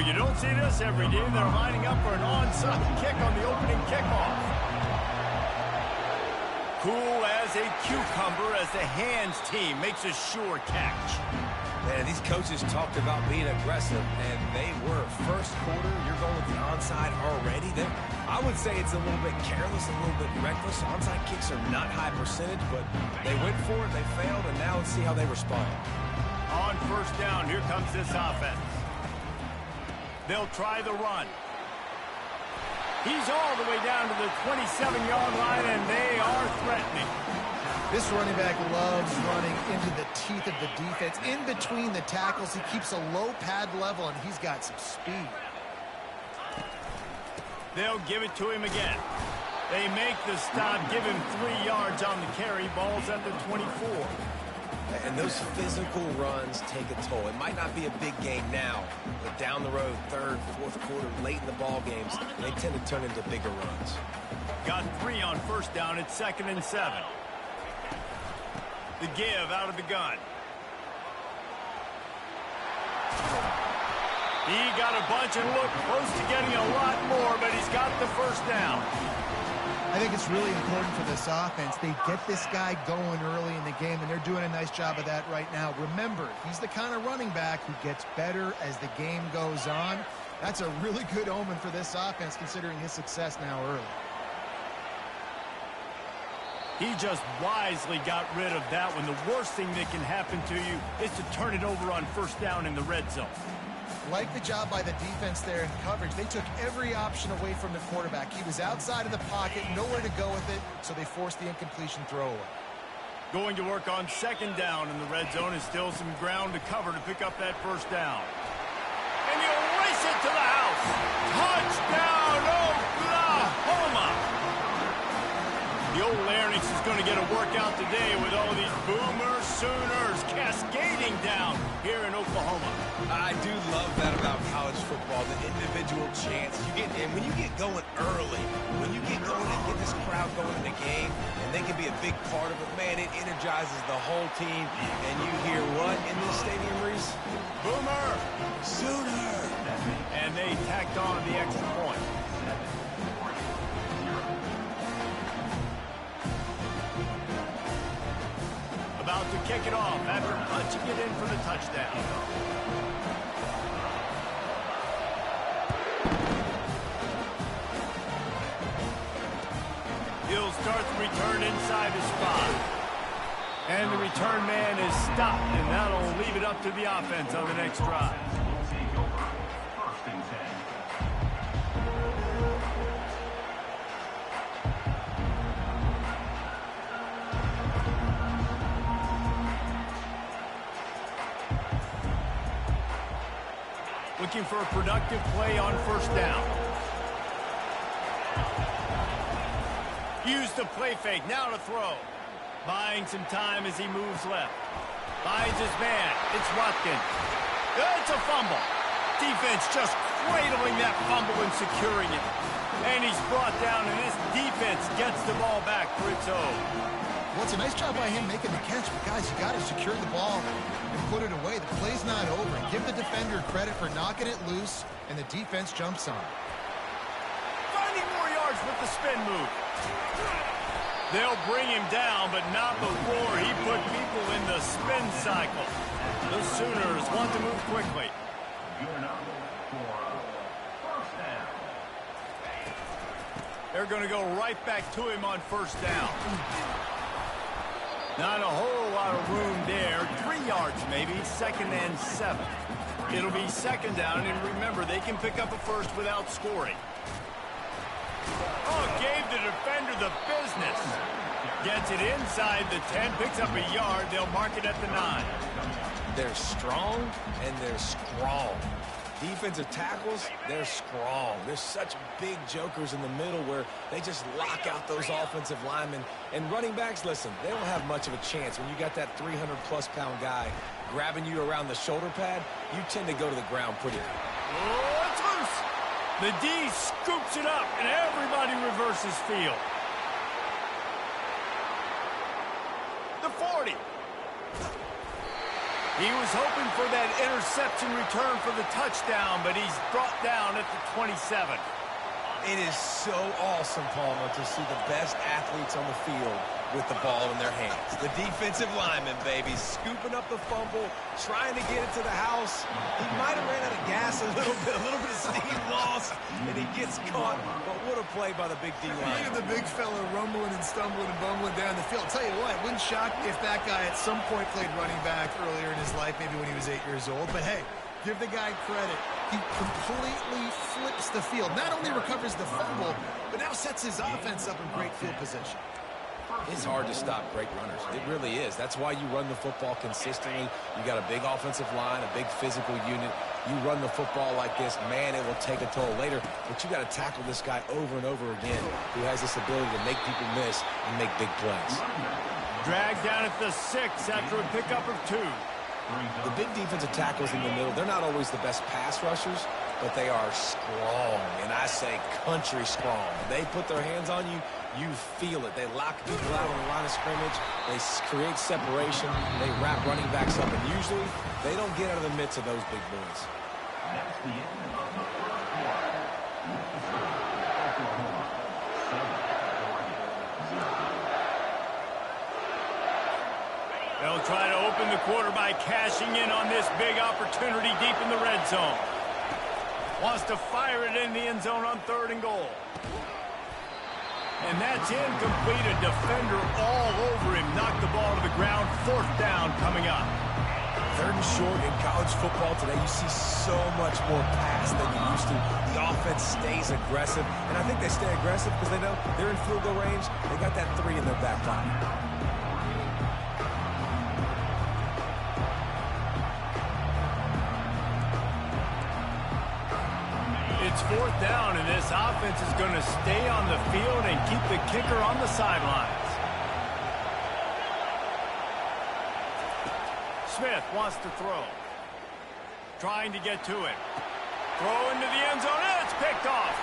you don't see this every day. They're lining up for an onside kick on the opening kickoff. Cool as a cucumber as the hands team makes a sure catch. Man, these coaches talked about being aggressive, and they were. First quarter, you're going with the onside already. I would say it's a little bit careless, a little bit reckless. Onside kicks are not high percentage, but they went for it, they failed, and now let's see how they respond. On first down, here comes this offense. They'll try the run. He's all the way down to the 27-yard line, and they are threatening. This running back loves running into the teeth of the defense. In between the tackles, he keeps a low pad level, and he's got some speed. They'll give it to him again. They make the stop, give him 3 yards on the carry. Ball's at the 24. And those physical runs take a toll. It might not be a big game now, but down the road, third, fourth quarter, late in the ball games, they tend to turn into bigger runs. Got 3 on first down. It's 2nd and 7. The give out of the gun. He got a bunch and looked close to getting a lot more, but he's got the first down. I think it's really important for this offense. They get this guy going early in the game, and they're doing a nice job of that right now. Remember, he's the kind of running back who gets better as the game goes on. That's a really good omen for this offense, considering his success now early. He just wisely got rid of that one. The worst thing that can happen to you is to turn it over on first down in the red zone. Like the job by the defense there in coverage. They took every option away from the quarterback. He was outside of the pocket, nowhere to go with it, so they forced the incompletion throwaway. Going to work on 2nd down in the red zone is still some ground to cover to pick up that first down. And you race it to the house. Touchdown, Oklahoma! The old Larynx is going to get a workout today with all these Boomer Sooners cascading down here in Oklahoma. I do love that about college football, the individual chance you get. And when you get going early, when you get going and get this crowd going in the game, and they can be a big part of it, man, it energizes the whole team. And you hear what in this stadium, Reese? Boomer! Sooner! And they tacked on the extra point. About to kick it off after punching it in for the touchdown. He'll start the return inside his spot. And the return man is stopped, and that'll leave it up to the offense on the next drive. Looking for a productive play on first down. Use the play fake, now to throw. Buying some time as he moves left. Finds his man, it's Watkins. It's a fumble. Defense just cradling that fumble and securing it. And he's brought down, and this defense gets the ball back for its own. Well, it's a nice job by him making the catch, but guys, you got to secure the ball and put it away. The play's not over. Give the defender credit for knocking it loose, and the defense jumps on. Finding more yards with the spin move. They'll bring him down, but not before he put people in the spin cycle. The Sooners want to move quickly. They're going to go right back to him on first down. Not a whole lot of room there. 3 yards maybe, 2nd and 7. It'll be 2nd down, and remember, they can pick up a first without scoring. Oh, gave the defender the business. Gets it inside the 10, picks up a yard. They'll mark it at the 9. They're strong, and they're strong. Defensive tackles, they're strong. There's such big jokers in the middle where they just lock out those offensive linemen. And running backs, listen, they don't have much of a chance. When you got that 300-plus pound guy grabbing you around the shoulder pad, you tend to go to the ground pretty quick. Oh, it's loose. The D scoops it up, and everybody reverses field. The 40. He was hoping for that interception return for the touchdown, but he's brought down at the 27. It is so awesome, Palmer, to see the best athletes on the field with the ball in their hands. The defensive lineman, baby, scooping up the fumble, trying to get it to the house. He might have ran out of gas a little bit of steam lost, and he gets caught. But what a play by the big D line. Look at the big fella rumbling and stumbling and bumbling down the field. I'll tell you what, it wouldn't shock me if that guy at some point played running back earlier in his life, maybe when he was 8 years old. But hey, give the guy credit. He completely flips the field. Not only recovers the fumble, but now sets his offense up in great field position. It's hard to stop great runners. It really is. That's why you run the football consistently. You got a big offensive line, a big physical unit. You run the football like this, man, it will take a toll later. But you got to tackle this guy over and over again who has this ability to make people miss and make big plays. Dragged down at the 6 after a pickup of 2. The big defensive tackles in the middle, they're not always the best pass rushers, but they are strong, and I say country strong. They put their hands on you, you feel it. They lock people out on the line of scrimmage. They create separation. They wrap running backs up, and usually they don't get out of the midst of those big boys. They'll try to open the quarter by cashing in on this big opportunity deep in the red zone. Wants to fire it in the end zone on 3rd and goal. And that's incomplete. A defender all over him. Knocked the ball to the ground. 4th down coming up. 3rd and short in college football today. You see so much more pass than you used to. The offense stays aggressive. And I think they stay aggressive because they know they're in field goal range. They got that 3 in their back pocket. It's 4th down, and this offense is going to stay on the field and keep the kicker on the sidelines. Smith wants to throw. Trying to get to it. Throw into the end zone, and it's picked off.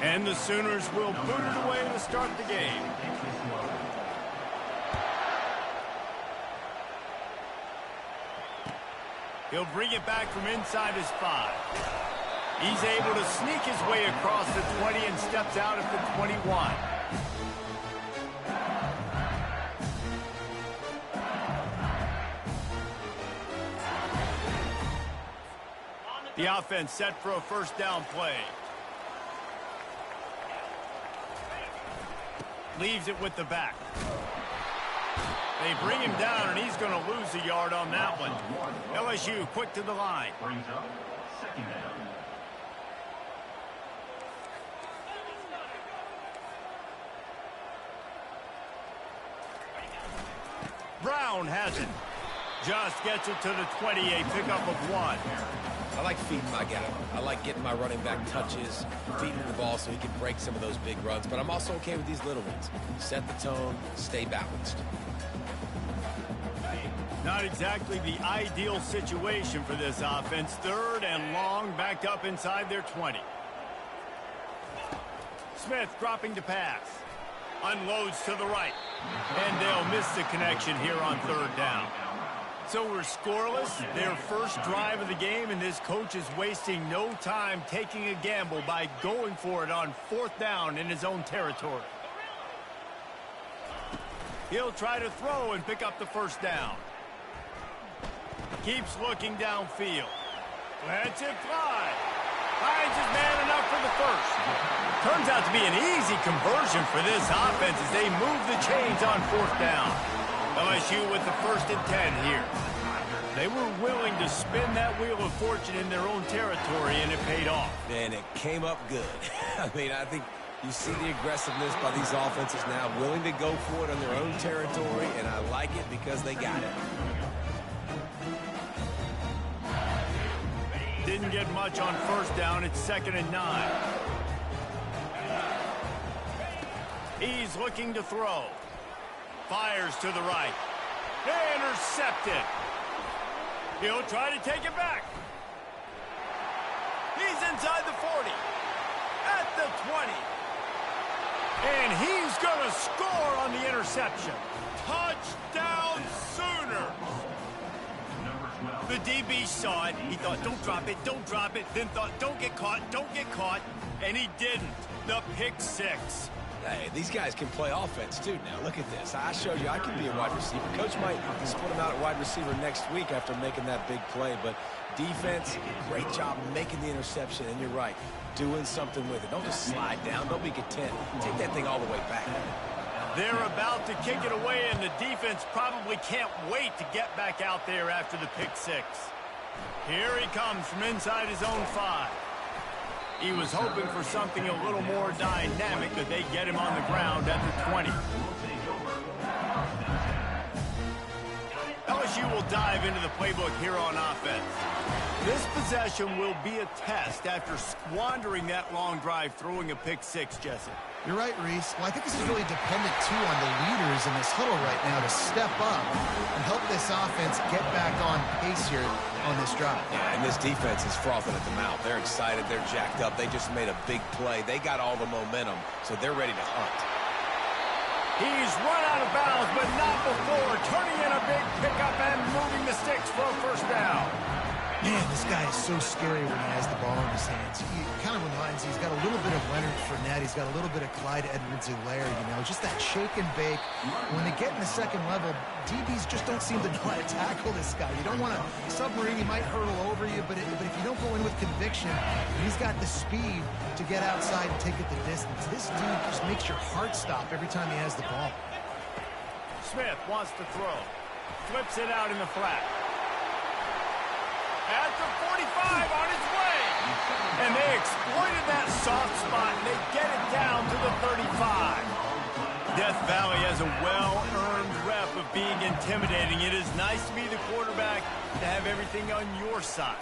And the Sooners will boot it away to start the game. He'll bring it back from inside his 5. He's able to sneak his way across the 20 and steps out at the 21. The offense set for a first down play. Leaves it with the back. They bring him down, and he's going to lose a yard on that one. LSU quick to the line. Brings up second down. Brown has it. Just gets it to the 20, a pickup of 1. I like feeding my guy. I like getting my running back touches, feeding the ball so he can break some of those big runs. But I'm also okay with these little ones. Set the tone, stay balanced. Not exactly the ideal situation for this offense. Third and long, backed up inside their 20. Smith dropping to pass. Unloads to the right. And they'll miss the connection here on third down. So we're scoreless, their first drive of the game, and this coach is wasting no time taking a gamble by going for it on fourth down in his own territory. He'll try to throw and pick up the first down. Keeps looking downfield. Lets it fly. Finds his man enough for the first. Turns out to be an easy conversion for this offense as they move the chains on fourth down. LSU with the 1st and 10 here. They were willing to spin that wheel of fortune in their own territory, and it paid off. And it came up good. I mean, I think you see the aggressiveness by these offenses now, willing to go for it on their own territory, and I like it because they got it. Didn't get much on first down. It's 2nd and 9. He's looking to throw. Fires to the right. Intercepted. He'll try to take it back. He's inside the 40. At the 20. And he's going to score on the interception. Touchdown Sooners. The DB saw it. He thought, don't drop it, don't drop it. Then thought, don't get caught, don't get caught. And he didn't. The pick 6. Hey, these guys can play offense, too. Now, look at this. I showed you I can be a wide receiver. Coach might split him out at wide receiver next week after making that big play. But defense, great job making the interception. And you're right, doing something with it. Don't just slide down. Don't be content. Take that thing all the way back. They're about to kick it away, and the defense probably can't wait to get back out there after the pick 6. Here he comes from inside his own 5. He was hoping for something a little more dynamic, but they get him on the ground at the 20. LSU will dive into the playbook here on offense. This possession will be a test after squandering that long drive throwing a pick 6, Jesse. You're right, Reese. Well, I think this is really dependent, too, on the leaders in this huddle right now to step up and help this offense get back on pace here on this drive. Yeah, and this defense is frothing at the mouth. They're excited. They're jacked up. They just made a big play. They got all the momentum, so they're ready to hunt. He's run out of bounds, but not before turning in a big pickup and moving the sticks for a first down. Man, this guy is so scary when he has the ball in his hands. He kind of reminds me, he's got a little bit of Leonard Fournette. He's got a little bit of Clyde Edwards-Helaire, you know, just that shake and bake. When they get in the second level, DBs just don't seem to know how to tackle this guy. You don't want to submarine, he might hurtle over you, but if you don't go in with conviction, he's got the speed to get outside and take it the distance. This dude just makes your heart stop every time he has the ball. Smith wants to throw. Flips it out in the flat. At the 45 on his way. And they exploited that soft spot, and they get it down to the 35. Death Valley has a well-earned rep of being intimidating. It is nice to be the quarterback, to have everything on your side.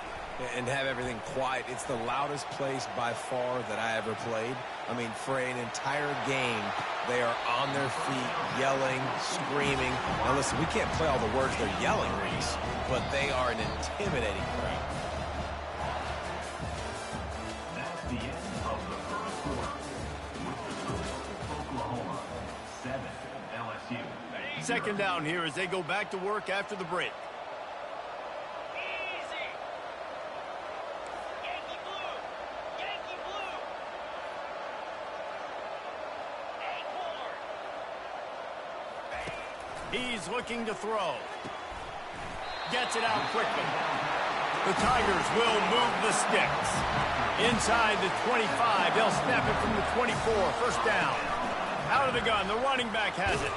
And have everything quiet. It's the loudest place by far that I ever played. I mean, for an entire game, they are on their feet, yelling, screaming. Now, listen, we can't play all the words they're yelling, Reese, but they are an intimidating crowd. That's the end of the first quarter. Second down here as they go back to work after the break. He's looking to throw. Gets it out quickly. The Tigers will move the sticks. Inside the 25, they'll snap it from the 24. First down. Out of the gun, the running back has it.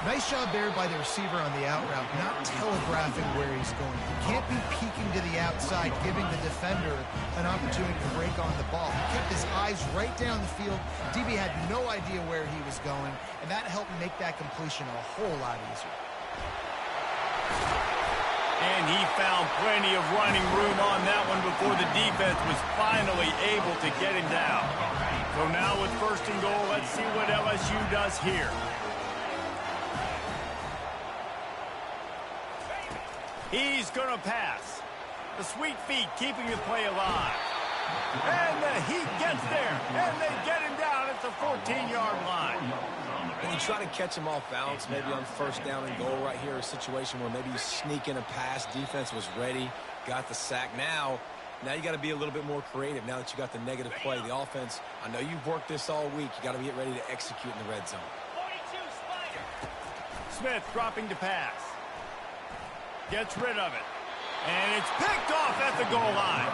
Nice job there by the receiver on the out route, not telegraphing where he's going. He can't be peeking to the outside, giving the defender an opportunity to break on the ball. He kept his eyes right down the field. DB had no idea where he was going, and that helped make that completion a whole lot easier. And he found plenty of running room on that one before the defense was finally able to get him down. So now with first and goal, let's see what LSU does here. He's going to pass. The sweet feet keeping the play alive. And the heat gets there. And they get him down at the 14-yard line. And you try to catch him off balance, maybe on first down and goal right here, a situation where maybe you sneak in a pass. Defense was ready, got the sack. Now you got to be a little bit more creative now that you got the negative play. The offense, I know you've worked this all week. You got to get ready to execute in the red zone. Smith dropping to pass. Gets rid of it. And it's picked off at the goal line.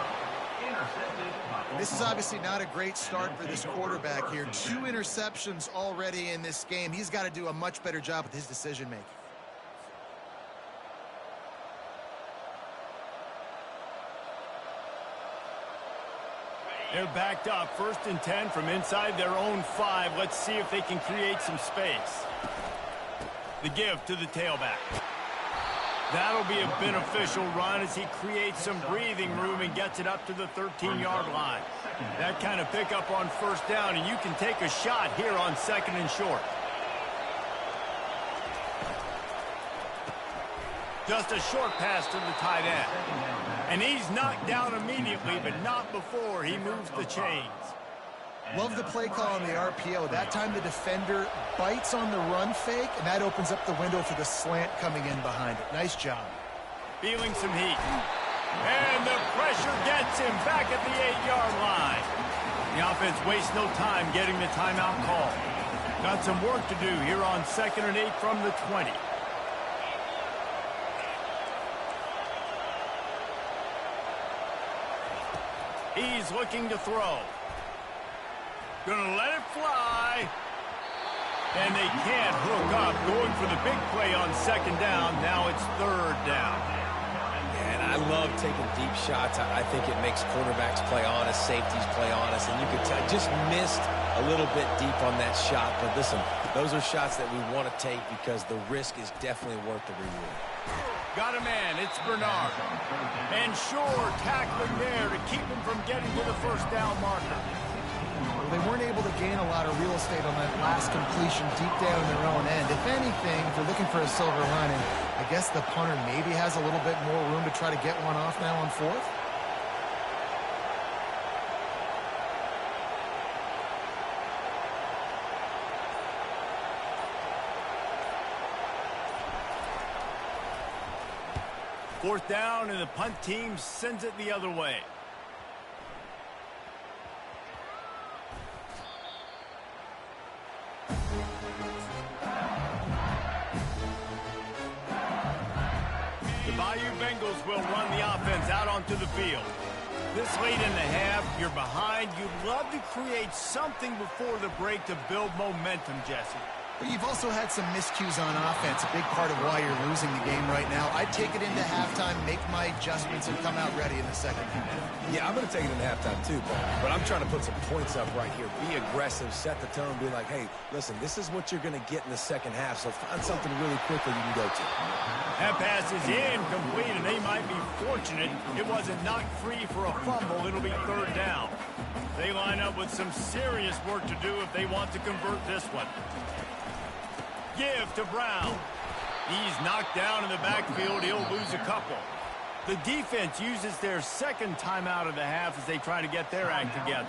This is obviously not a great start for this quarterback here. 2 interceptions already in this game. He's got to do a much better job with his decision-making. They're backed up. First and 10 from inside their own 5. Let's see if they can create some space. The give to the tailback. That'll be a beneficial run as he creates some breathing room and gets it up to the 13-yard line. That kind of pickup on first down, and you can take a shot here on second and short. Just a short pass to the tight end. And he's knocked down immediately, but not before he moves the chains. Love the play call on the RPO. That time the defender bites on the run fake, and that opens up the window for the slant coming in behind it. Nice job. Feeling some heat. And the pressure gets him back at the 8-yard line. The offense wastes no time getting the timeout call. Got some work to do here on 2nd and 8 from the 20. He's looking to throw. Gonna let it fly. And they can't hook up. Going for the big play on second down. Now it's third down. And I love taking deep shots. I think it makes quarterbacks play honest, safeties play honest. And you could tell, just missed a little bit deep on that shot. But listen, those are shots that we want to take because the risk is definitely worth the reward. Got a man. It's Bernard. And Shore tackling there to keep him from getting to the first down marker. Well, they weren't able to gain a lot of real estate on that last completion deep down in their own end. If anything, if they're looking for a silver lining, I guess the punter maybe has a little bit more room to try to get one off now on 4th. Fourth down, and the punt team sends it the other way. The Bayou Bengals will run the offense out onto the field. This late in the half, you're behind. You'd love to create something before the break to build momentum, Jesse. But you've also had some miscues on offense, a big part of why you're losing the game right now. I'd take it into halftime, make my adjustments, and come out ready in the second half. Yeah, I'm going to take it into halftime too, but I'm trying to put some points up right here. Be aggressive, set the tone, be like, hey, listen, this is what you're going to get in the second half, so find something really quickly you can go to. That pass is incomplete, and they might be fortunate it wasn't knocked free for a fumble. It'll be third down. They line up with some serious work to do if they want to convert this one. Give to Brown. He's knocked down in the backfield. He'll lose a couple. The defense uses their second timeout of the half as they try to get their act together.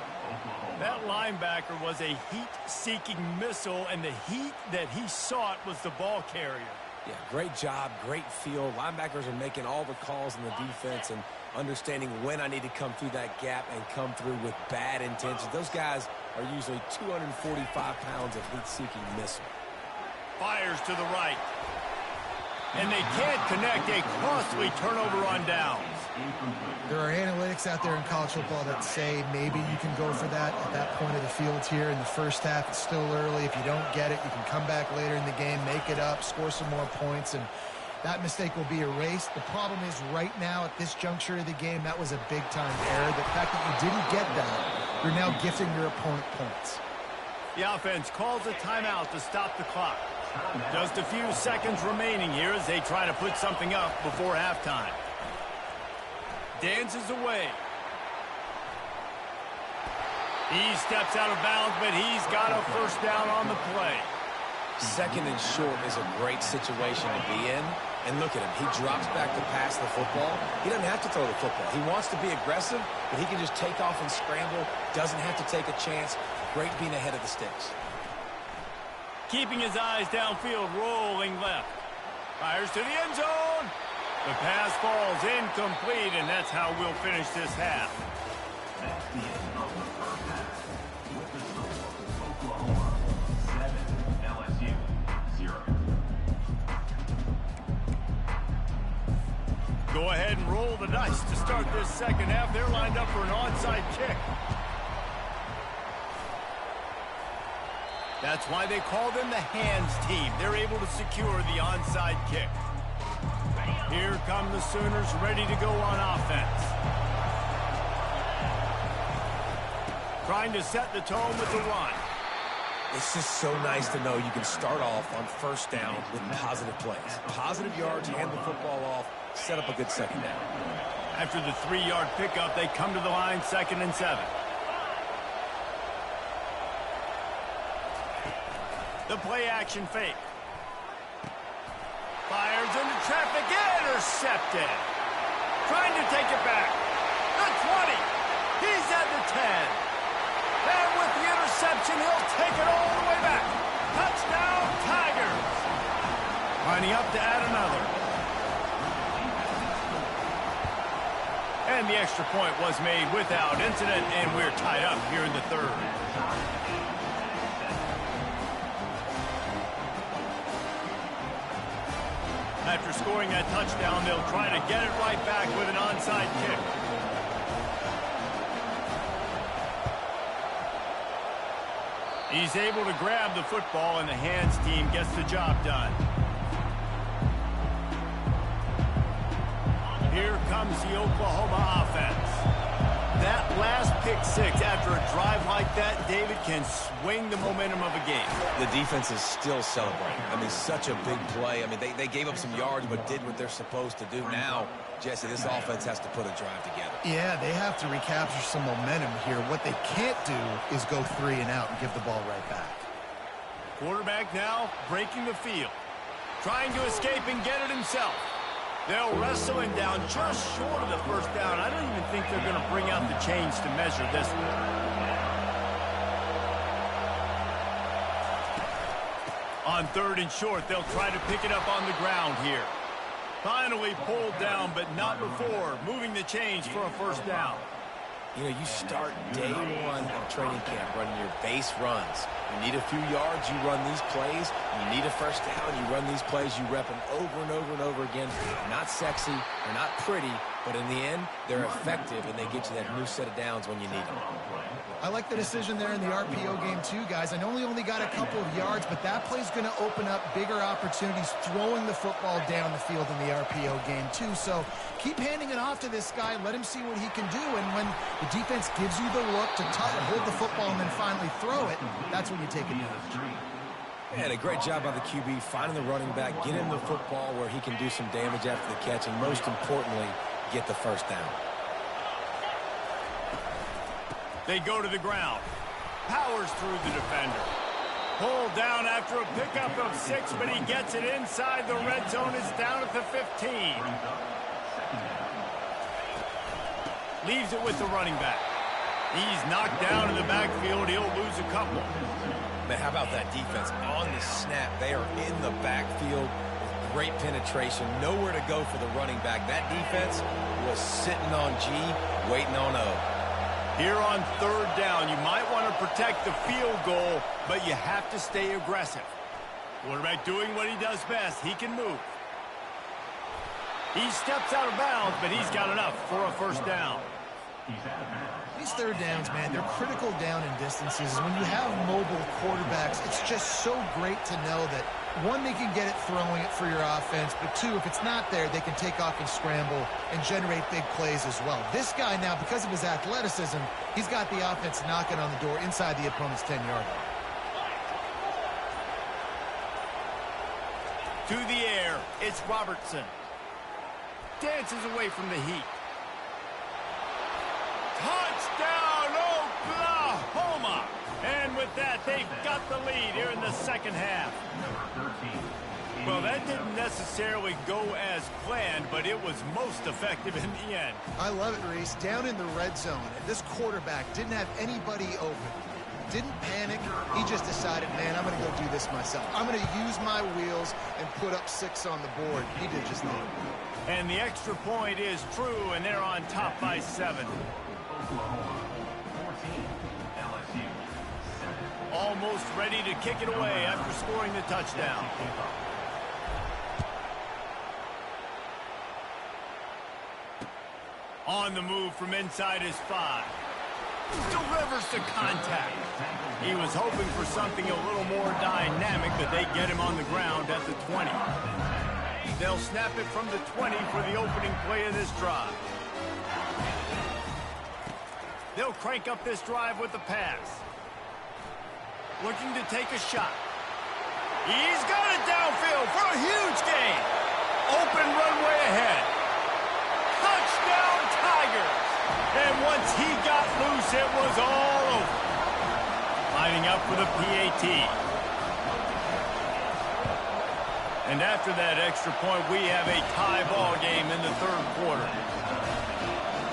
That linebacker was a heat-seeking missile, and the heat that he sought was the ball carrier. Yeah, great job, great feel. Linebackers are making all the calls in the defense and understanding when I need to come through that gap and come through with bad intentions. Those guys are usually 245 pounds of heat-seeking missile. Fires to the right. And they can't connect, a costly turnover on downs. There are analytics out there in college football that say maybe you can go for that at that point of the field here in the first half. It's still early. If you don't get it, you can come back later in the game, make it up, score some more points, and that mistake will be erased. The problem is right now at this juncture of the game, that was a big-time error. The fact that you didn't get that, you're now gifting your opponent points. The offense calls a timeout to stop the clock. Just a few seconds remaining here as they try to put something up before halftime. Dances away. He steps out of bounds, but he's got a first down on the play. Second and short is a great situation to be in. And look at him. He drops back to pass the football. He doesn't have to throw the football. He wants to be aggressive, but he can just take off and scramble. Doesn't have to take a chance. Great being ahead of the sticks. Keeping his eyes downfield, rolling left. Fires to the end zone. The pass falls incomplete, and that's how we'll finish this half. That's the end of the first half. With the score, Oklahoma 7, LSU 0. Go ahead and roll the dice to start this second half. They're lined up for an onside kick. That's why they call them the hands team. They're able to secure the onside kick. Here come the Sooners ready to go on offense. Trying to set the tone with the run. It's just so nice to know you can start off on first down with positive plays. Positive yards, hand the football off, set up a good second down. After the 3-yard pickup, they come to the line 2nd and 7. The play action fake. Fires into traffic, intercepted. Trying to take it back. The 20. He's at the 10. And with the interception, he'll take it all the way back. Touchdown, Tigers. Lining up to add another. And the extra point was made without incident, and we're tied up here in the third. After scoring that touchdown, they'll try to get it right back with an onside kick. He's able to grab the football, and the hands team gets the job done. Here comes the Oklahoma offense. That last pick six after a drive like that, David, can swing the momentum of a game. The defense is still celebrating. I mean, such a big play. I mean, they gave up some yards but did what they're supposed to do. Now, Jesse, this offense has to put a drive together. Yeah, they have to recapture some momentum here. What they can't do is go 3 and out and give the ball right back. Quarterback now breaking the field. Trying to escape and get it himself. They'll wrestle him down just short of the first down. I don't even think they're going to bring out the chains to measure this one. On 3rd and short, they'll try to pick it up on the ground here. Finally pulled down, but not before moving the chains for a first down. You know, you start day one of training camp running your base runs. You need a few yards, you run these plays. You need a first down, you run these plays. You rep them over and over and over again. They're not sexy, they're not pretty, but in the end, they're effective, and they get you that new set of downs when you need them. I like the decision there in the RPO game too, guys. I know he only got a couple of yards, but that play's going to open up bigger opportunities throwing the football down the field in the RPO game too. So keep handing it off to this guy. Let him see what he can do. And when the defense gives you the look to hold the football and then finally throw it, that's when you take it down. And a great job by the QB finding the running back, get him the football where he can do some damage after the catch, and most importantly, get the first down. They go to the ground. Powers through the defender. Pulled down after a pickup of 6, but he gets it inside the red zone. It's down at the 15. Leaves it with the running back. He's knocked down in the backfield. He'll lose a couple. Man, how about that defense? On the snap, they are in the backfield with great penetration. Nowhere to go for the running back. That defense was sitting on G, waiting on O. Here on third down, you might want to protect the field goal, but you have to stay aggressive. Quarterback doing what he does best. He can move. He steps out of bounds, but he's got enough for a first down. These third downs, man, they're critical down in distances. When you have mobile quarterbacks, it's just so great to know that, one, they can get it throwing it for your offense, but two, if it's not there, they can take off and scramble and generate big plays as well. This guy now, because of his athleticism, he's got the offense knocking on the door inside the opponent's 10-yard line. To the air, it's Robertson. Dances away from the heat. Touchdown, Oklahoma! And with that, they've got the lead here in the second half. Well, that didn't necessarily go as planned, but it was most effective in the end. I love it, Reese. Down in the red zone, this quarterback didn't have anybody open. Didn't panic. He just decided, man, I'm going to go do this myself. I'm going to use my wheels and put up 6 on the board. He did just that. And the extra point is true, and they're on top by 7. Oklahoma 14, LSU 7. Almost ready to kick it away after scoring the touchdown. On the move from inside his 5. Delivers to contact. He was hoping for something a little more dynamic, but they get him on the ground at the 20. They'll snap it from the 20 for the opening play of this drive. They'll crank up this drive with the pass. Looking to take a shot. He's got it downfield for a huge gain. Open runway ahead. Touchdown, Tigers. And once he got loose, it was all over. Lining up for the PAT. And after that extra point, we have a tie ball game in the third quarter.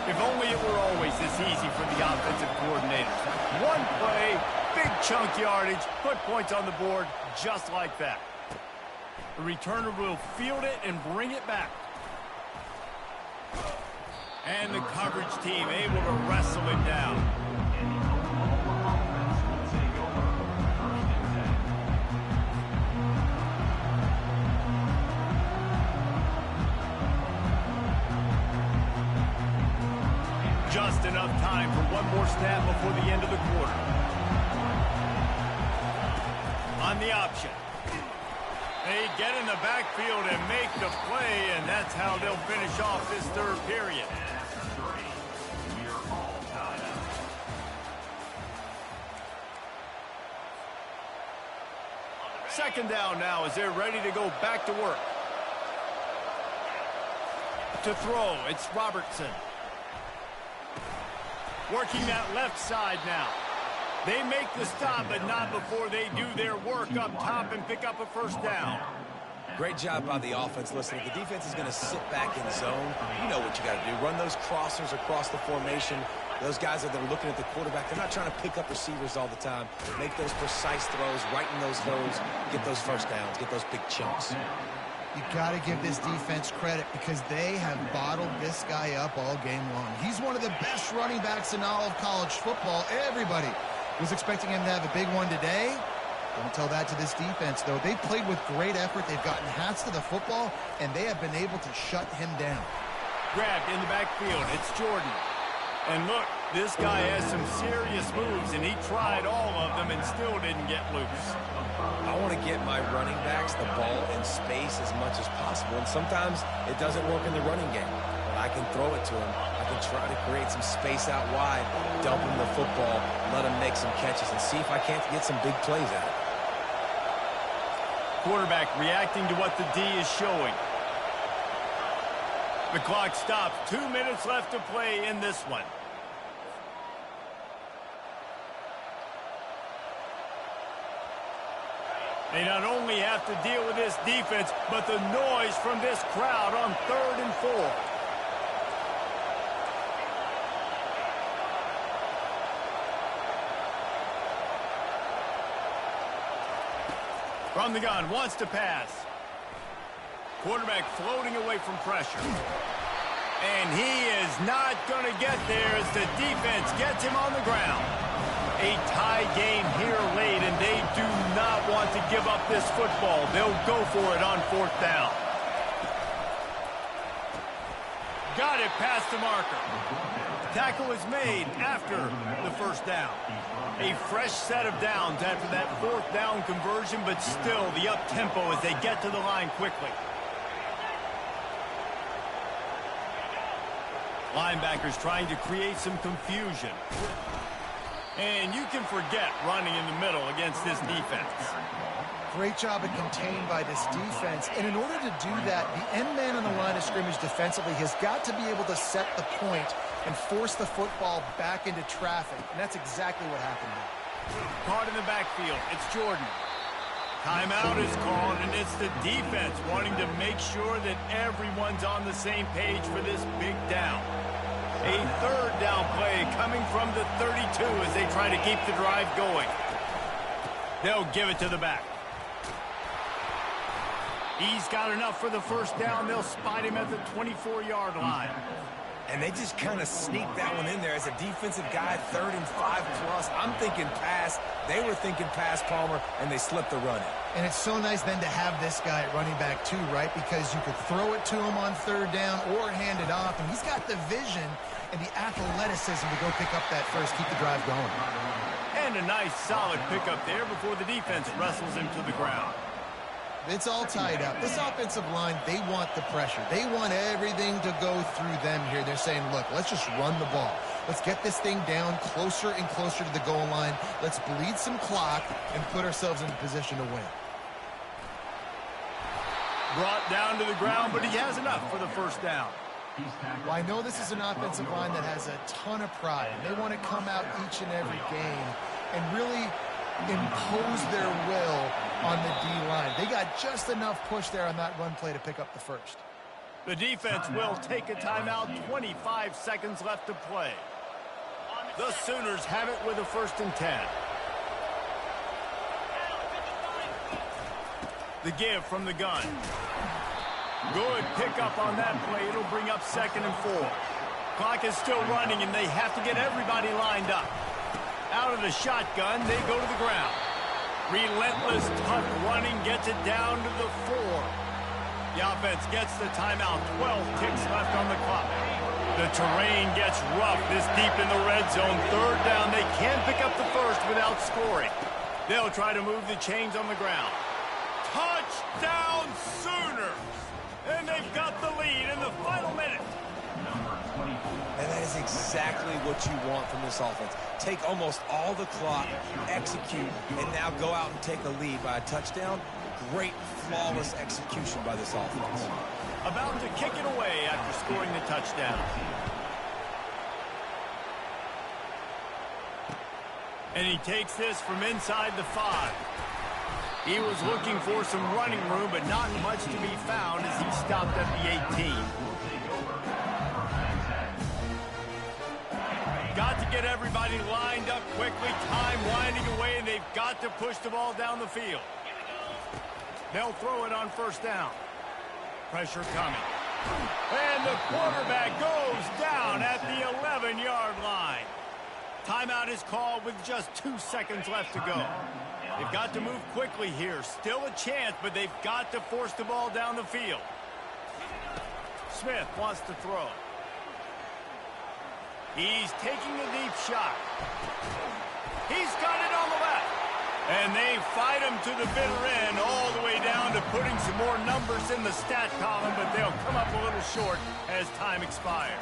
If only it were always this easy for the offensive coordinators. One play, big chunk yardage, put points on the board just like that. The returner will field it and bring it back. And the coverage team able to wrestle it down. Just enough time for one more snap before the end of the quarter. On the option. They get in the backfield and make the play, and that's how they'll finish off this third period. Second down now as they're ready to go back to work. To throw, it's Robertson. Working that left side now. They make the stop, but not before they do their work up top and pick up a first down. Great job by the offense. Listen, if the defense is going to sit back in zone, you know what you got to do. Run those crossers across the formation. Those guys that are looking at the quarterback, they're not trying to pick up receivers all the time. Make those precise throws, right in those holes, get those first downs, get those big chunks. You got to give this defense credit because they have bottled this guy up all game long. He's one of the best running backs in all of college football. Everybody was expecting him to have a big one today. Don't tell that to this defense, though. They played with great effort. They've gotten hats to the football, and they have been able to shut him down. Grabbed in the backfield. It's Jordan. And look, this guy has some serious moves, and he tried all of them and still didn't get loose. I want to get my running backs the ball in space as much as possible, and sometimes it doesn't work in the running game. But I can throw it to him. I can try to create some space out wide, dump him the football, let him make some catches, and see if I can't get some big plays out of it. Quarterback reacting to what the D is showing. The clock stops. 2 minutes left to play in this one. They not only have to deal with this defense, but the noise from this crowd on 3rd and 4. From the gun, wants to pass. Quarterback floating away from pressure. And he is not going to get there as the defense gets him on the ground. A tie game here late, and they do not want to give up this football. They'll go for it on 4th down. Got it past the marker. Tackle is made after the 1st down. A fresh set of downs after that 4th down conversion, but still the up-tempo as they get to the line quickly. Linebackers trying to create some confusion. And you can forget running in the middle against this defense. Great job at contained by this defense. And in order to do that, the end man on the line of scrimmage defensively has got to be able to set the point and force the football back into traffic. And that's exactly what happened there. Caught in the backfield. It's Jordan. Timeout is called, and it's the defense wanting to make sure that everyone's on the same page for this big down. A 3rd down play coming from the 32 as they try to keep the drive going. They'll give it to the back. He's got enough for the 1st down. They'll spot him at the 24-yard line. And they just kind of sneaked that one in there as a defensive guy, 3rd and 5+. I'm thinking pass. They were thinking pass, Palmer, and they slipped the run in. And it's so nice then to have this guy at running back too, right? Because you could throw it to him on 3rd down or hand it off. And he's got the vision and the athleticism to go pick up that first, keep the drive going. And a nice solid pickup there before the defense wrestles him to the ground. It's all tied up. This offensive line, they want the pressure. They want everything to go through them here. They're saying, look, let's just run the ball. Let's get this thing down closer and closer to the goal line. Let's bleed some clock and put ourselves in a position to win. Brought down to the ground, but he has enough for the 1st down. Well, I know this is an offensive line that has a ton of pride. They want to come out each and every game and really impose their will on the D-line. They got just enough push there on that run play to pick up the 1st. The defense will take a timeout. 25 seconds left to play. The Sooners have it with a 1st and 10. The give from the gun. Good pickup on that play. It'll bring up 2nd and 4. Clock is still running, and they have to get everybody lined up. Out of the shotgun, they go to the ground. Relentless, tough running gets it down to the 4. The offense gets the timeout. 12 ticks left on the clock. The terrain gets rough this deep in the red zone. 3rd down, they can't pick up the 1st without scoring. They'll try to move the chains on the ground. Touchdown Sooners! And they've got the lead in the final minute. And that is exactly what you want from this offense. Take almost all the clock, execute, and now go out and take a lead by a touchdown. Great, flawless execution by this offense. About to kick it away after scoring the touchdown. And he takes this from inside the 5. He was looking for some running room, but not much to be found as he stopped at the 18. Got to get everybody lined up quickly. Time winding away, and they've got to push the ball down the field. They'll throw it on 1st down. Pressure coming. And the quarterback goes down at the 11-yard line. Timeout is called with just 2 seconds left to go. They've got to move quickly here. Still a chance, but they've got to force the ball down the field. Smith wants to throw. He's taking a deep shot. He's got it on the left. And they fight him to the bitter end, all the way down to putting some more numbers in the stat column, but they'll come up a little short as time expires.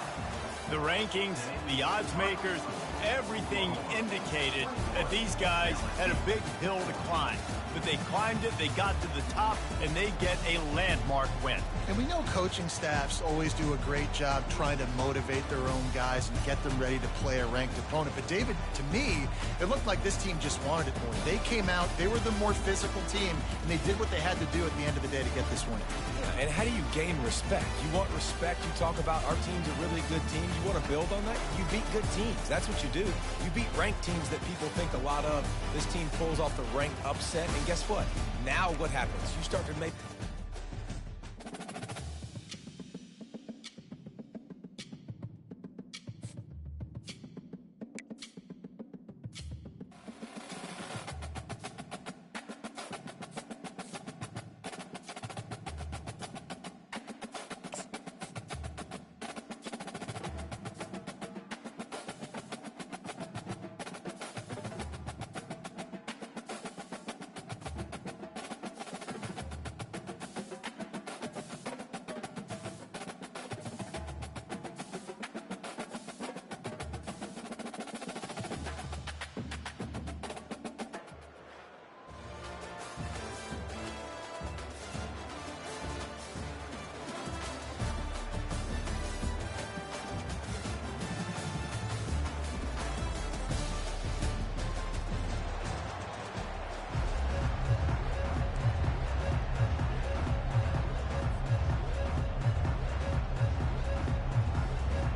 The rankings, the odds makers, everything indicated that these guys had a big hill to climb. But they climbed it, they got to the top, and they get a landmark win. And we know coaching staffs always do a great job trying to motivate their own guys and get them ready to play a ranked opponent. But David, to me, It looked like this team just wanted it more. They came out, they were the more physical team, and they did what they had to do at the end of the day to get this win. Yeah, and how do you gain respect? You want respect, you talk about our team's a really good team. You want to build on that? You beat good teams. That's what you do. You beat ranked teams that people think a lot of. This team pulls off the ranked upset, and guess what? Now what happens? You start to make...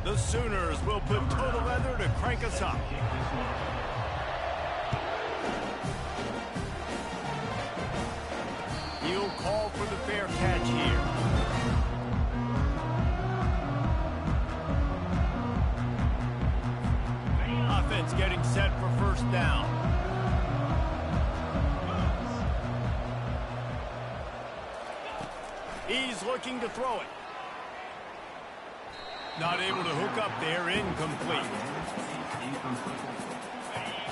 The Sooners will put total leather to crank us up. He'll call for the fair catch here. Offense getting set for first down. He's looking to throw it. Not able to hook up there, incomplete.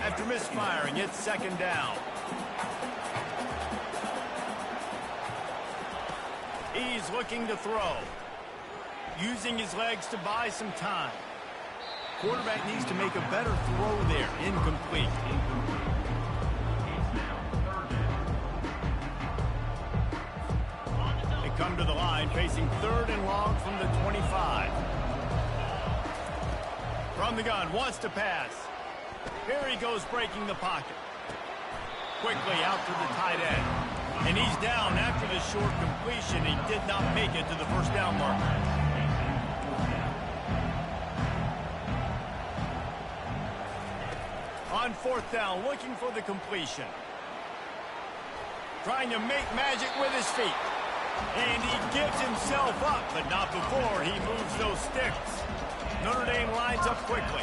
After misfiring, it's second down. He's looking to throw. Using his legs to buy some time. Quarterback needs to make a better throw there, incomplete. They come to the line facing third and long from the 25. From the gun, wants to pass. Here he goes breaking the pocket. Quickly out to the tight end. And he's down after the short completion. He did not make it to the first down marker. On fourth down, looking for the completion. Trying to make magic with his feet. And he gives himself up, but not before he moves those sticks. Notre Dame lines up quickly.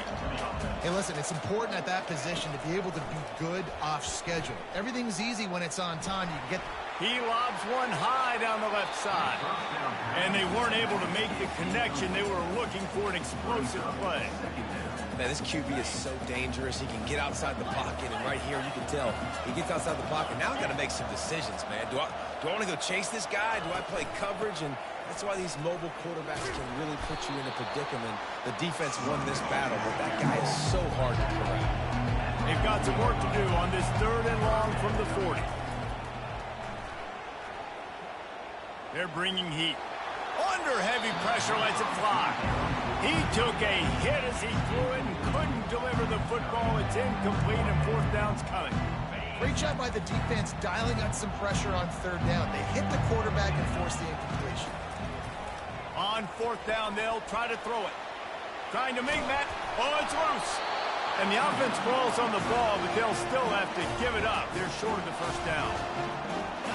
Hey, listen, it's important at that position to be able to be good off schedule. Everything's easy when it's on time. You can get... He lobs one high down the left side. And they weren't able to make the connection. They were looking for an explosive play. Man, this QB is so dangerous. He can get outside the pocket, and right here you can tell he gets outside the pocket. Now I've got to make some decisions, man. Do I want to go chase this guy? Do I play coverage? And that's why these mobile quarterbacks can really put you in a predicament. The defense won this battle, but that guy is so hard to corral. They've got some work to do on this third and long from the 40. They're bringing heat. Under heavy pressure, lets it fly. He took a hit as he threw it and couldn't deliver the football. It's incomplete and fourth down's coming. Great job by the defense dialing on some pressure on third down. They hit the quarterback and forced the incompletion. On fourth down, they'll try to throw it. Trying to make that. Oh, it's loose. And the offense falls on the ball, but they'll still have to give it up. They're short of the first down.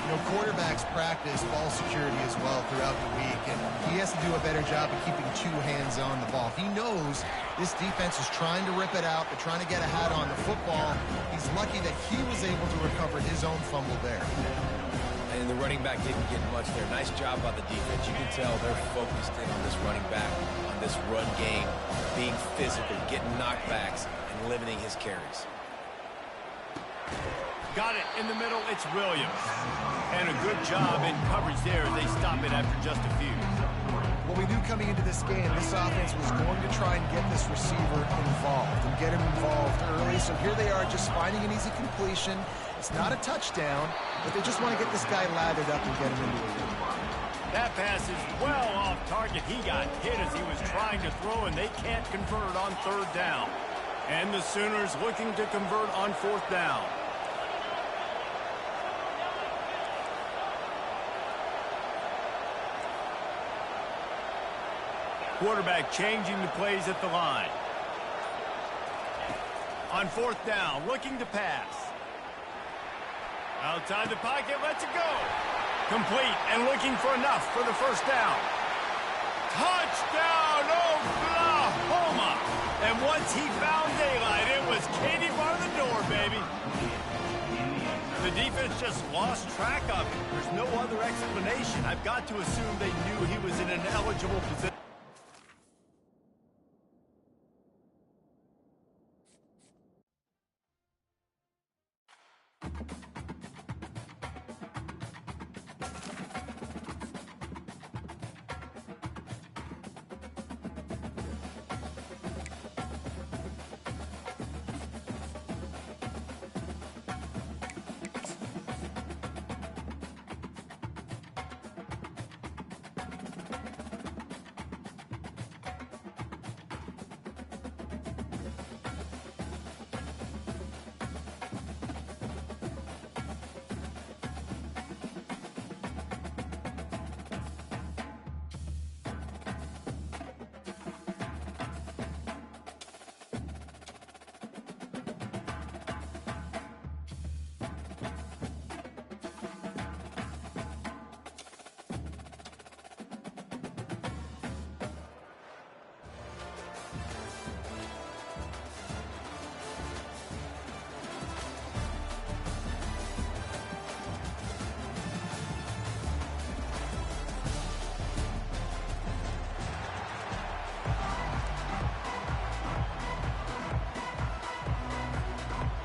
You know, quarterbacks practice ball security as well throughout the week, and he has to do a better job of keeping two hands on the ball. He knows this defense is trying to rip it out. They're trying to get a hat on the football. He's lucky that he was able to recover his own fumble there. And the running back didn't get much there. Nice job by the defense. You can tell they're focused in on this running back, on this run game, being physical, getting knockbacks, and limiting his carries. Got it in the middle. It's Williams. And a good job in coverage there. They stop it after just a few. Well, we knew coming into this game, this offense was going to try and get this receiver involved and get him involved early. So here they are just finding an easy completion. It's not a touchdown, but they just want to get this guy lathered up and get him into a lead. That pass is well off target. He got hit as he was trying to throw, and they can't convert on third down. And the Sooners looking to convert on 4th down. Quarterback changing the plays at the line. On 4th down, looking to pass. Outside the pocket, lets it go. Complete and looking for enough for the 1st down. Touchdown, Oklahoma! And once he found daylight, it was Katie bar the door, baby. The defense just lost track of him. There's no other explanation. I've got to assume they knew he was in an eligible position.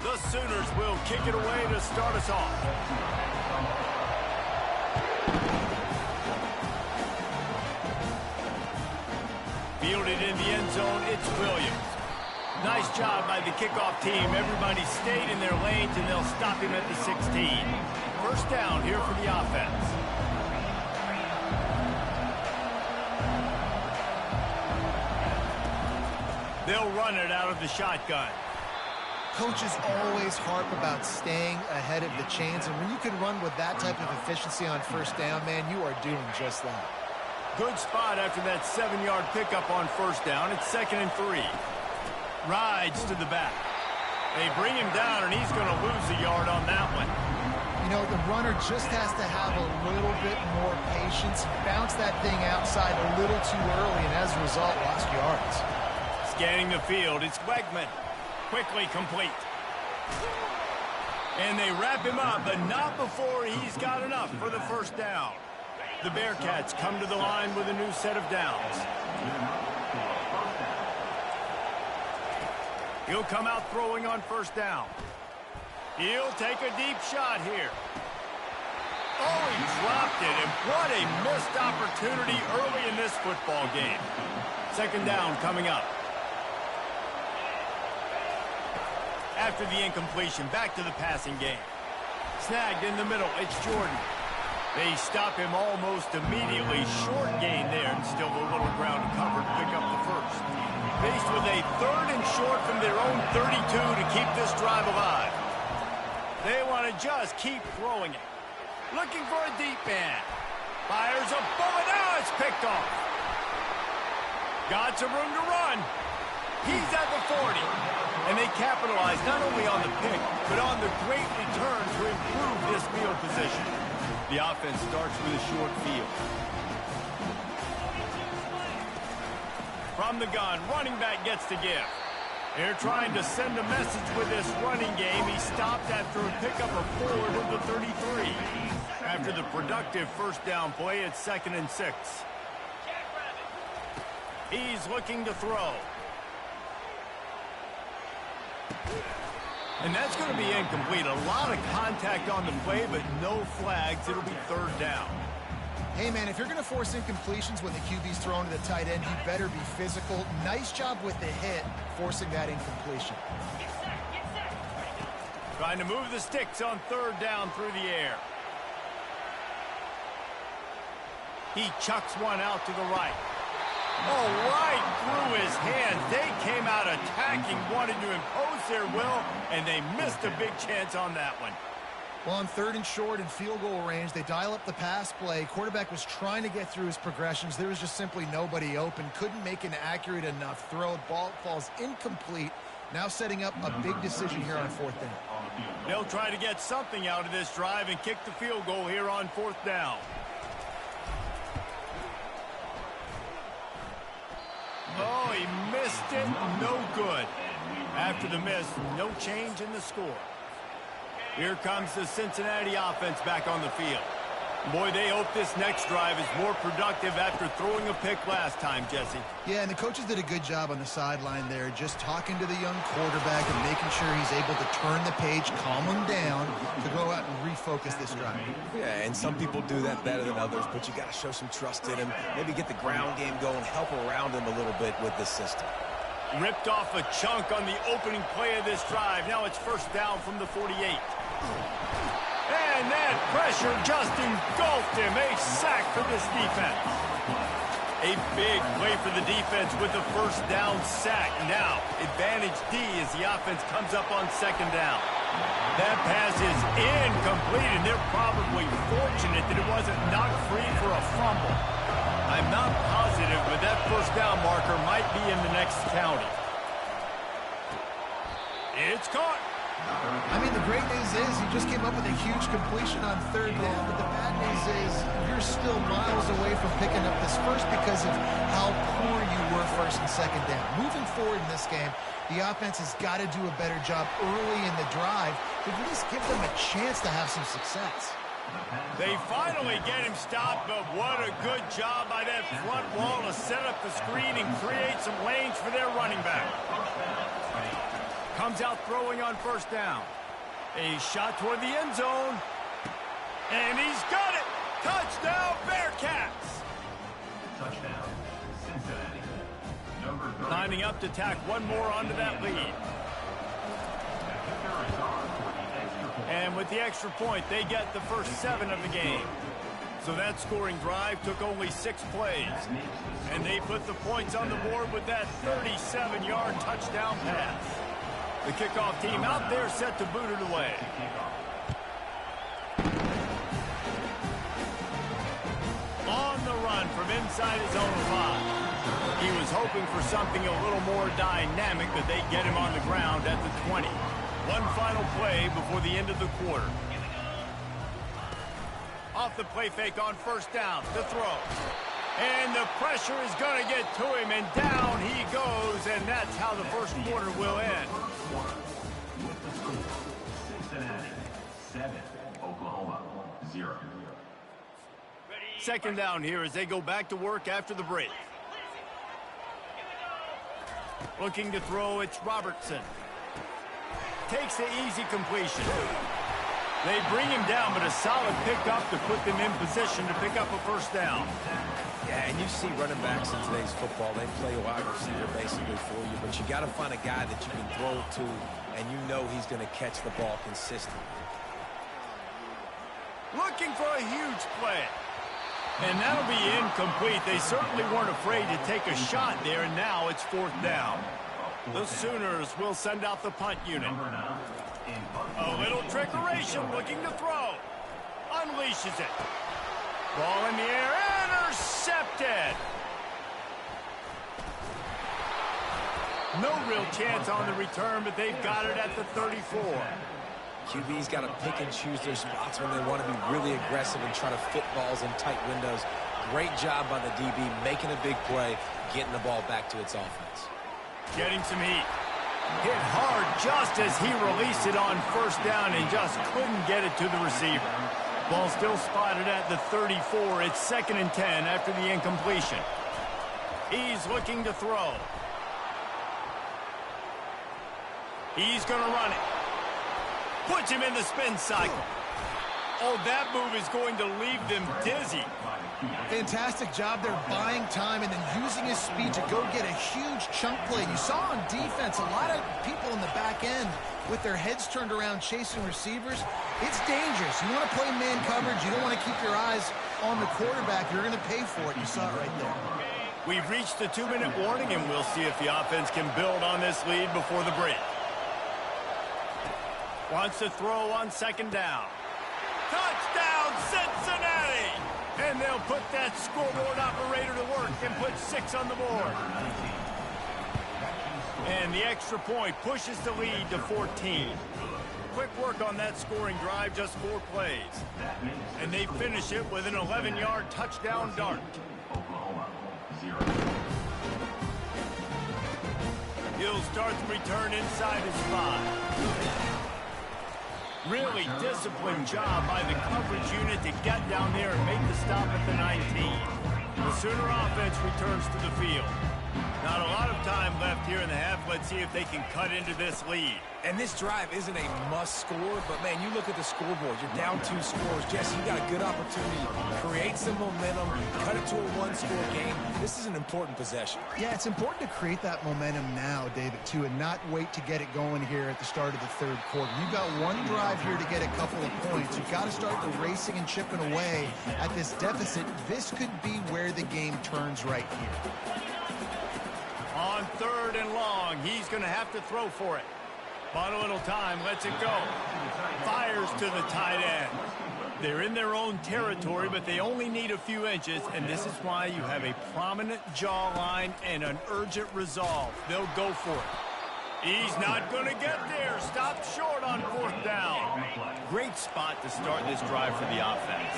The Sooners will kick it away to start us off. Fielded in the end zone, it's Williams. Nice job by the kickoff team. Everybody stayed in their lanes, and they'll stop him at the 16. 1st down here for the offense. They'll run it out of the shotgun. Coaches always harp about staying ahead of the chains, and when you can run with that type of efficiency on 1st down, man, you are doing just that. Good spot after that 7-yard pickup on 1st down. It's 2nd and 3. Rides to the back. They bring him down, and he's going to lose a yard on that one. You know, the runner just has to have a little bit more patience. Bounce that thing outside a little too early, and as a result, lost yards. Scanning the field, it's Wegman. Quickly complete. And they wrap him up, but not before he's got enough for the 1st down. The Bearcats come to the line with a new set of downs. He'll come out throwing on 1st down. He'll take a deep shot here. Oh, he dropped it, and what a missed opportunity early in this football game. 2nd down coming up. After the incompletion, back to the passing game. Snagged in the middle, it's Jordan. They stop him almost immediately. Short gain there, and still a little ground to cover to pick up the 1st. Faced with a 3rd and short from their own 32 to keep this drive alive. They want to just keep throwing it. Looking for a deep man. Fires a bullet. Now it's picked off. Got some room to run. He's at the 40. And they capitalize not only on the pick, but on the great return to improve this field position. The offense starts with a short field. From the gun, running back gets to give. They're trying to send a message with this running game. He stopped after a pickup of 4 to the 33. After the productive 1st down play, it's 2nd and 6. He's looking to throw. And that's going to be incomplete. A lot of contact on the play, but no flags. It'll be 3rd down. Hey, man, if you're going to force incompletions when the QB's thrown to the tight end, you better be physical. Nice job with the hit, forcing that incompletion. Trying to move the sticks on 3rd down through the air. He chucks one out to the right. Oh, right through his hands. They came out attacking, wanted to impose their will, and they missed a big chance on that one. Well, on 3rd and short and field goal range, they dial up the pass play. Quarterback was trying to get through his progressions. There was just simply nobody open. Couldn't make an accurate enough throw. Ball falls incomplete. Now setting up a big decision here on 4th down. They'll try to get something out of this drive and kick the field goal here on 4th down. Oh, he missed it. No good. After the miss, no change in the score. Here comes the Cincinnati offense back on the field. Boy, they hope this next drive is more productive after throwing a pick last time, Jesse. Yeah, and the coaches did a good job on the sideline there, just talking to the young quarterback and making sure he's able to turn the page, calm him down, to go out and refocus this drive. Yeah, and some people do that better than others, but you got to show some trust in him. Maybe get the ground game going, help around him a little bit with this system. Ripped off a chunk on the opening play of this drive. Now it's 1st down from the 48. And that pressure just engulfed him. A sack for this defense. A big play for the defense with the 1st down sack. Now, advantage D as the offense comes up on 2nd down. That pass is incomplete, and they're probably fortunate that it wasn't knocked free for a fumble. I'm not positive, but that 1st down marker might be in the next county. It's caught. I mean, the great news is he just came up with a huge completion on 3rd down, but the bad news is you're still miles away from picking up this first because of how poor you were 1st and 2nd down. Moving forward in this game, the offense has got to do a better job early in the drive to at least give them a chance to have some success. They finally get him stopped, but what a good job by that front wall to set up the screen and create some lanes for their running back. Comes out throwing on 1st down. A shot toward the end zone. And he's got it! Touchdown, Bearcats! Touchdown, Cincinnati. Number 30. Lining up to tack one more onto that lead. And with the extra point, they get the first 7 of the game. So that scoring drive took only 6 plays. And they put the points on the board with that 37-yard touchdown pass. The kickoff team out there set to boot it away. On the run from inside his own 5. He was hoping for something a little more dynamic, but they get him on the ground at the 20. One final play before the end of the quarter. Off the play fake on 1st down, the throw. And the pressure is going to get to him, and down he goes, and that's how the 1st quarter will end. With the score, Cincinnati 7, Oklahoma 0. 2nd down here as they go back to work after the break. Looking to throw, it's Robertson. Takes the easy completion. They bring him down, but a solid pickup to put them in position to pick up a 1st down. Yeah, and you see running backs in today's football, they play wide receiver basically for you, but you got to find a guy that you can throw to, and you know he's going to catch the ball consistently. Looking for a huge play. And that'll be incomplete. They certainly weren't afraid to take a shot there, and now it's 4th down. The Sooners will send out the punt unit. A little trickeration, looking to throw. Unleashes it. Ball in the air, intercepted. No real chance on the return, but they've got it at the 34. QB's got to pick and choose their spots when they want to be really aggressive and try to fit balls in tight windows. Great job by the DB making a big play, getting the ball back to its offense. Getting some heat. Hit hard just as he released it on 1st down and just couldn't get it to the receiver. Ball still spotted at the 34. It's 2nd and 10 after the incompletion. He's looking to throw. He's going to run it. Puts him in the spin cycle. Oh, that move is going to leave them dizzy. Fantastic job there buying time and then using his speed to go get a huge chunk play. You saw on defense a lot of people in the back end with their heads turned around chasing receivers. It's dangerous. You want to play man coverage. You don't want to keep your eyes on the quarterback. You're going to pay for it. You saw it right there. We've reached the 2-minute warning, and we'll see if the offense can build on this lead before the break. Wants to throw on second down. Touchdown, Cincinnati! And they'll put that scoreboard operator to work and put 6 on the board. And the extra point pushes the lead to 14. Quick work on that scoring drive, just 4 plays. And they finish it with an 11-yard touchdown dart. He'll start the return inside his 5. Really disciplined job by the coverage unit to get down there and make the stop at the 19. The Sooner offense returns to the field. Not a lot of time left here in the half. Let's see if they can cut into this lead. And this drive isn't a must score, but man, you look at the scoreboard. You're down 2 scores. Jesse, you got a good opportunity to create some momentum, cut it to a 1-score game. This is an important possession. Yeah, it's important to create that momentum now, David, too, and not wait to get it going here at the start of the 3rd quarter. You've got one drive here to get a couple of points. You've got to start racing and chipping away at this deficit. This could be where the game turns right here. On 3rd and long, he's going to have to throw for it. Bought a little time, lets it go. Fires to the tight end. They're in their own territory, but they only need a few inches, and this is why you have a prominent jawline and an urgent resolve. They'll go for it. He's not going to get there. Stopped short on 4th down. Great spot to start this drive for the offense.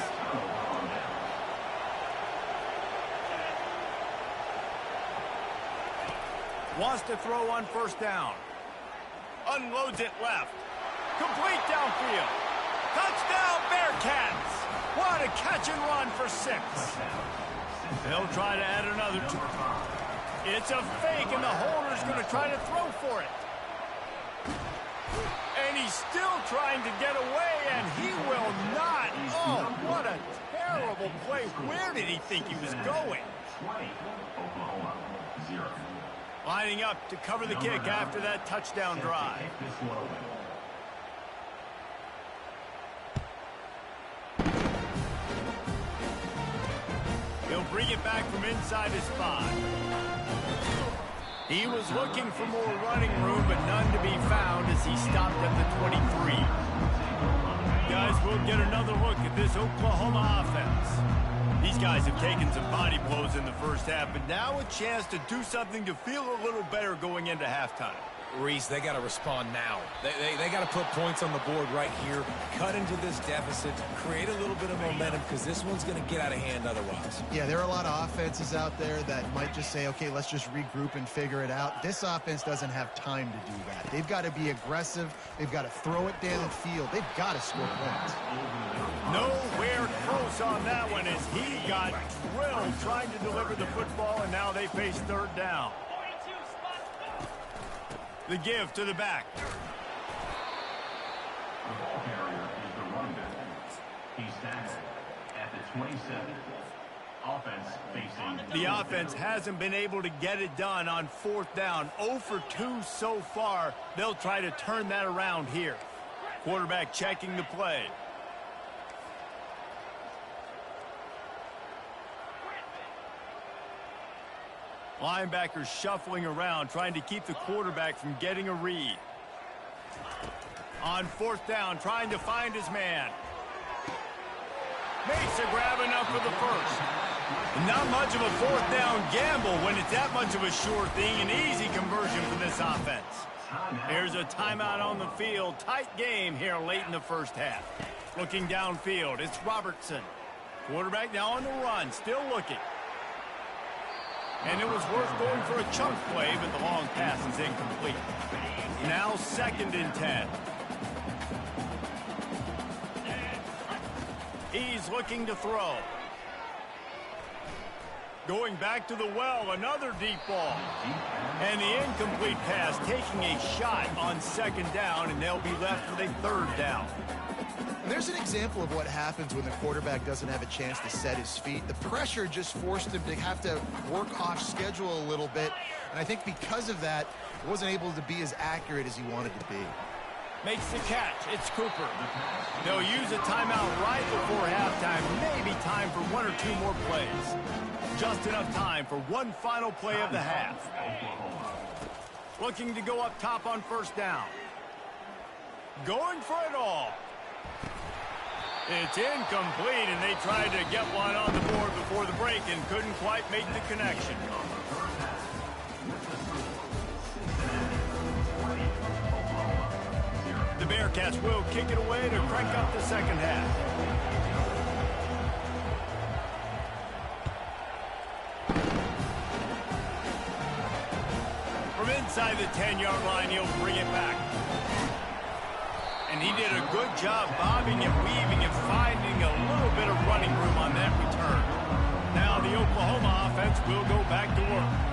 Wants to throw on 1st down. Unloads it left. Complete downfield. Touchdown, Bearcats! What a catch and run for 6. They'll try to add another 2. It's a fake, and the holder's going to try to throw for it. And he's still trying to get away, and he will not. Oh, what a terrible play. Where did he think he was going? Lining up to cover the kick after that touchdown drive. He'll bring it back from inside his 5. He was looking for more running room, but none to be found as he stopped at the 23. Guys, we'll get another look at this Oklahoma offense. These guys have taken some body blows in the first half, but now a chance to do something to feel a little better going into halftime. Reese, they got to respond now. They got to put points on the board right here, cut into this deficit, create a little bit of momentum, because this one's going to get out of hand otherwise. Yeah, there are a lot of offenses out there that might just say, okay, let's just regroup and figure it out. This offense doesn't have time to do that. They've got to be aggressive. They've got to throw it downfield. They've got to score points. Nowhere close on that one as he got drilled trying to deliver the football, and now they face 3rd down. The give to the back. The ball carrier is the running back. He's tackled at the 27. Offense facing. The offense hasn't been able to get it done on 4th down. 0 for 2 so far. They'll try to turn that around here. Quarterback checking the play. Linebackers shuffling around, trying to keep the quarterback from getting a read. On 4th down, trying to find his man. Makes a grab enough for the 1st. Not much of a 4th down gamble when it's that much of a sure thing. An easy conversion for this offense. Here's a timeout on the field. Tight game here late in the first half. Looking downfield, it's Robertson. Quarterback now on the run, still looking. And it was worth going for a chunk play, but the long pass is incomplete. Now 2nd and 10. He's looking to throw. Going back to the well, another deep ball. And the incomplete pass taking a shot on 2nd down, and they'll be left with a 3rd down. There's an example of what happens when the quarterback doesn't have a chance to set his feet. The pressure just forced him to have to work off schedule a little bit. And I think because of that, he wasn't able to be as accurate as he wanted to be. Makes the catch. It's Cooper. They'll use a timeout right before halftime. Maybe time for one or two more plays. Just enough time for one final play of the half. Looking to go up top on first down. Going for it all. It's incomplete, and they tried to get one on the board before the break and couldn't quite make the connection. The Bearcats will kick it away to crank up the second half. From inside the 10-yard line, he'll bring it back. And he did a good job bobbing and weaving and finding a little bit of running room on that return. Now the Oklahoma offense will go back to work.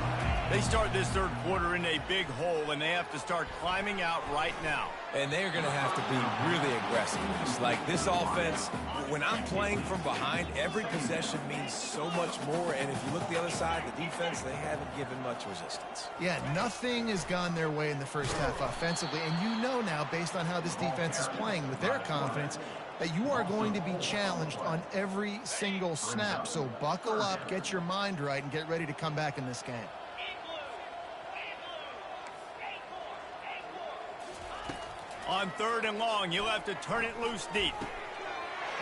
They start this third quarter in a big hole, and they have to start climbing out right now. And they're going to have to be really aggressive. Like this offense, when I'm playing from behind, every possession means so much more. And if you look the other side, the defense, they haven't given much resistance. Yeah, nothing has gone their way in the first half offensively. And you know now, based on how this defense is playing with their confidence, that you are going to be challenged on every single snap. So buckle up, get your mind right, and get ready to come back in this game. On third and long, you'll have to turn it loose deep.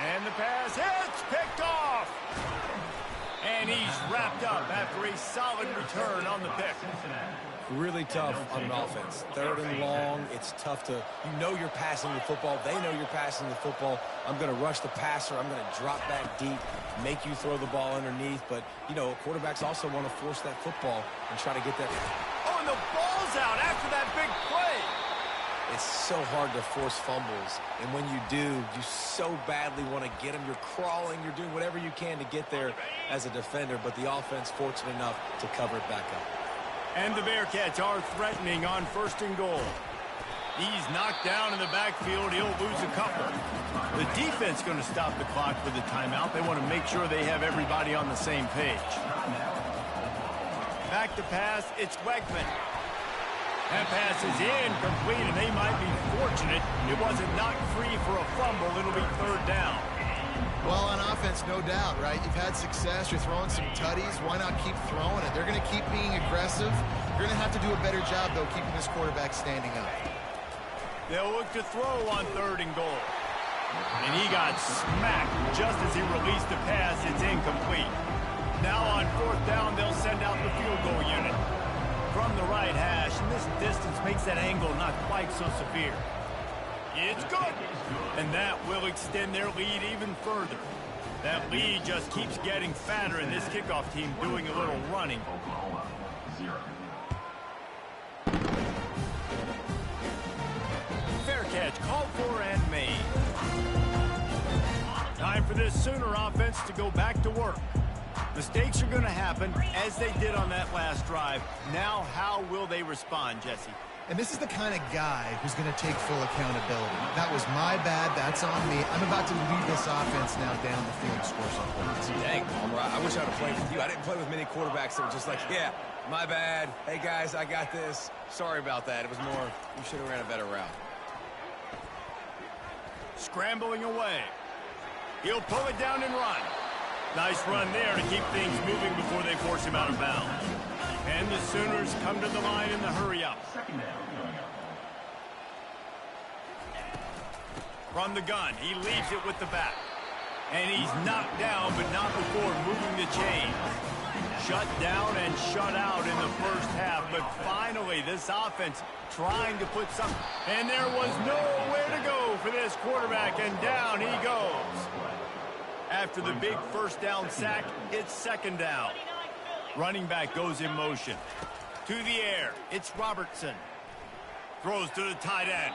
And the pass hits, picked off. And he's wrapped up after a solid return on the pick. Really tough on an offense. Third and long, it's tough to, you know you're passing the football. They know you're passing the football. I'm going to rush the passer. I'm going to drop back deep, make you throw the ball underneath. But, you know, quarterbacks also want to force that football and try to get that. Oh, and the ball's out after that big play. It's so hard to force fumbles, and when you do, you so badly want to get them. You're crawling, you're doing whatever you can to get there as a defender, but the offense fortunate enough to cover it back up. And the Bearcats are threatening on first and goal. He's knocked down in the backfield. He'll lose a couple. The defense going to stop the clock for the timeout. They want to make sure they have everybody on the same page. Back to pass, it's Wegman. That pass is incomplete, and they might be fortunate it wasn't knocked free for a fumble. It'll be third down. Well, on offense, no doubt, right? You've had success. You're throwing some tutties. Why not keep throwing it? They're going to keep being aggressive. You're going to have to do a better job, though, keeping this quarterback standing up. They'll look to throw on third and goal. And he got smacked just as he released the pass. It's incomplete. Now on fourth down, they'll send out the field goal unit. From the right hash, and this distance makes that angle not quite so severe. It's good, and that will extend their lead even further. That lead just keeps getting fatter, and this kickoff team doing a little running. Oklahoma, 0. Fair catch called for and made. Time for this Sooner offense to go back to work. Mistakes are going to happen, as they did on that last drive. Now, how will they respond, Jesse? And this is the kind of guy who's going to take full accountability. That was my bad. That's on me. I'm about to lead this offense now down the field to score some points. Dang, Palmer, I wish I would have played with you. I didn't play with many quarterbacks that were just like, yeah, my bad. Hey, guys, I got this. Sorry about that. It was more, you should have ran a better route. Scrambling away. He'll pull it down and run. Nice run there to keep things moving before they force him out of bounds. And the Sooners come to the line in the hurry-up. From the gun, he leaves it with the back. And he's knocked down, but not before moving the chain. Shut down and shut out in the first half, but finally this offense trying to put some... And there was nowhere to go for this quarterback, and down he goes. After the big first down sack, it's second down. Running back goes in motion. To the air, it's Robertson. Throws to the tight end.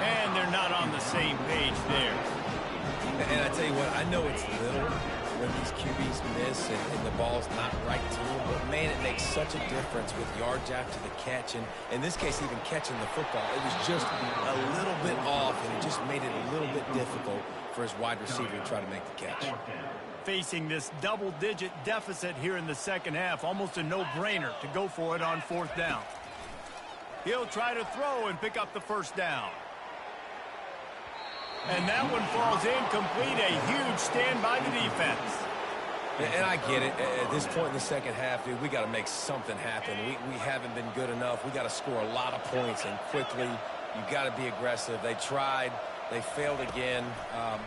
And they're not on the same page there. And I tell you what, I know it's little when these QBs miss and the ball's not right to them, but man, it makes such a difference with yards after the catch, and in this case, even catching the football. It was just a little bit off, and it just made it a little bit difficult for his wide receiver to try to make the catch. Facing this double-digit deficit here in the second half, almost a no-brainer to go for it on fourth down. He'll try to throw and pick up the first down. And that one falls incomplete. A huge stand by the defense. And I get it. At this point in the second half, dude, we got to make something happen. We haven't been good enough. We got to score a lot of points and quickly. You got to be aggressive. They tried. They failed again.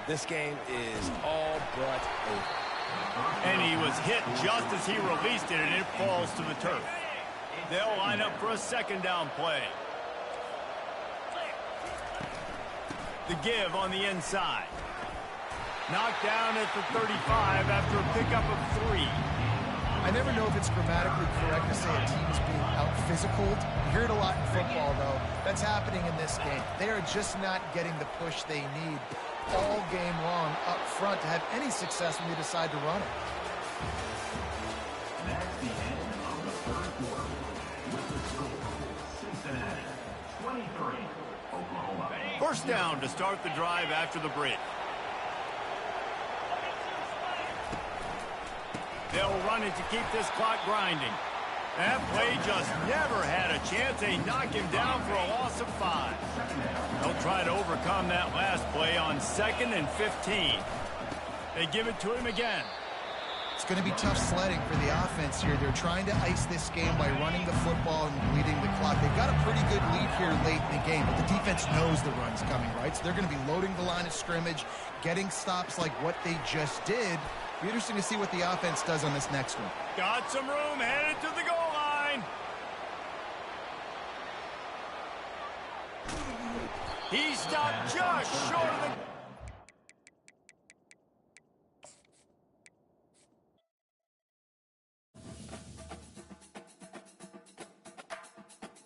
This game is all but over. And he was hit just as he released it, and it falls to the turf. They'll line up for a second down play. The give on the inside. Knocked down at the 35 after a pickup of 3. I never know if it's grammatically correct to say a team is being out-physicaled. You hear it a lot in football, though. That's happening in this game. They are just not getting the push they need all game long up front to have any success when they decide to run it. That's the end of the third quarter. With the score, Cincinnati 23, Oklahoma. First down to start the drive after the break. They'll run it to keep this clock grinding. That play just never had a chance. They knock him down for a loss of 5. They'll try to overcome that last play on 2nd and 15. They give it to him again. It's going to be tough sledding for the offense here. They're trying to ice this game by running the football and bleeding the clock. They've got a pretty good lead here late in the game, but the defense knows the run's coming, right? So they're going to be loading the line of scrimmage, getting stops like what they just did. Be interesting to see what the offense does on this next one. Got some room, headed to the goal line. He stopped just short of